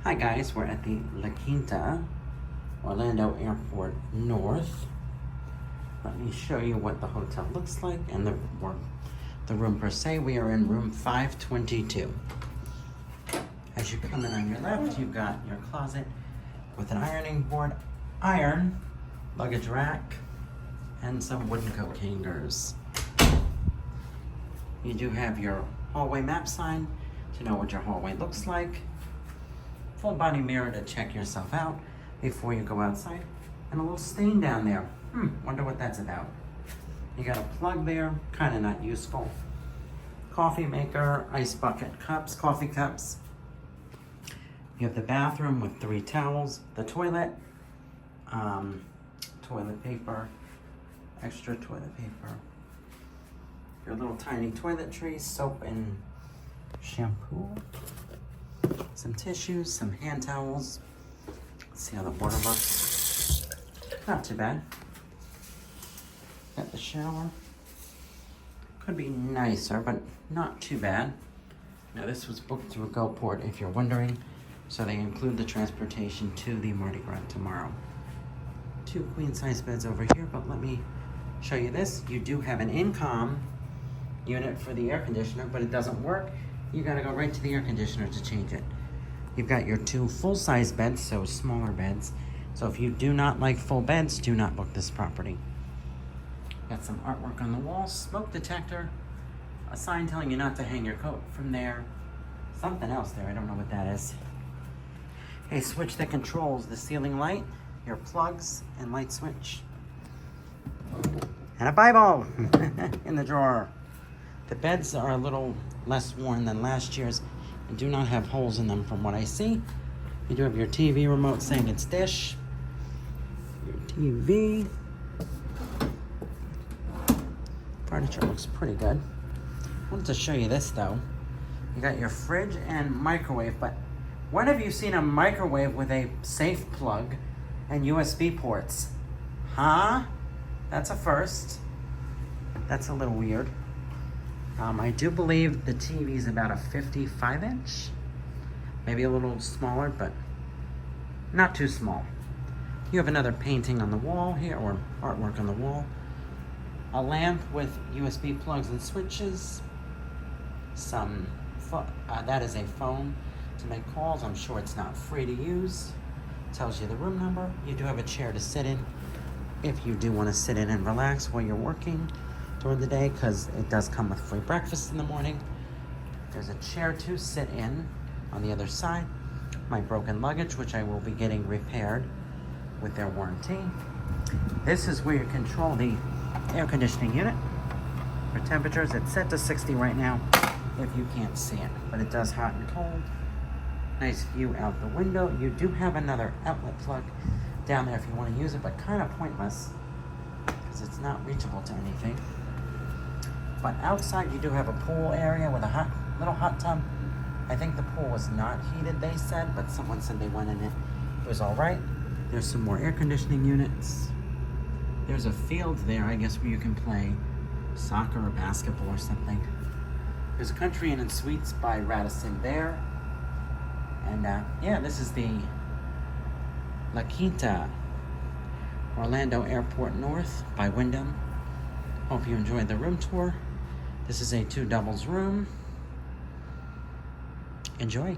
Hi guys, we're at the LaQuinta Orlando Airport North. Let me show you what the hotel looks like and the room per se. We are in room 522. As you come in on your left, you've got your closet with an ironing board, iron, luggage rack, and some wooden coat hangers. You do have your hallway map sign to know what your hallway looks like. Full body mirror to check yourself out before you go outside. And a little stain down there. Wonder what that's about. You got a plug there, kind of not useful. Coffee maker, ice bucket cups, coffee cups. You have the bathroom with 3 towels, the toilet, toilet paper, extra toilet paper. Your little tiny toiletries, soap and shampoo. Some tissues, some hand towels. Let's see how the border looks. Not too bad. Got the shower. Could be nicer, but not too bad. Now this was booked through GoPort, if you're wondering. So they include the transportation to the Mardi Gras tomorrow. 2 queen size beds over here, but let me show you this. You do have an in-com unit for the air conditioner, but it doesn't work. You gotta go right to the air conditioner to change it. You've got your 2 full-size beds, so smaller beds. So if you do not like full beds, do not book this property. Got some artwork on the wall, smoke detector, a sign telling you not to hang your coat from there. Something else there, I don't know what that is. A switch that controls the ceiling light, your plugs, and light switch. And a Bible in the drawer. The beds are a little less worn than last year's and do not have holes in them from what I see. You do have your TV remote saying it's dish. Your TV. Furniture looks pretty good. I wanted to show you this though. You got your fridge and microwave, but when have you seen a microwave with a safe plug and USB ports? Huh? That's a first. That's a little weird. I do believe the TV is about a 55-inch. Maybe a little smaller, but not too small. You have another painting on the wall here, or artwork on the wall. A lamp with USB plugs and switches. That is a phone to make calls. I'm sure it's not free to use. Tells you the room number. You do have a chair to sit in if you do want to sit in and relax while you're working during the day, because it does come with free breakfast in the morning. There's a chair to sit in on the other side. My broken luggage, which I will be getting repaired with their warranty. This is where you control the air conditioning unit. For temperatures, it's set to 60 right now if you can't see it, but it does hot and cold. Nice view out the window. You do have another outlet plug down there if you want to use it, but kind of pointless because it's not reachable to anything. But outside you do have a pool area with a little hot tub. I think the pool was not heated, they said, but someone said they went in it. It was all right. There's some more air conditioning units. There's a field there, I guess, where you can play soccer or basketball or something. There's a Country Inn and Suites by Radisson there. And yeah, this is the LaQuinta Orlando Airport North by Wyndham. Hope you enjoyed the room tour. This is a 2 doubles room. Enjoy.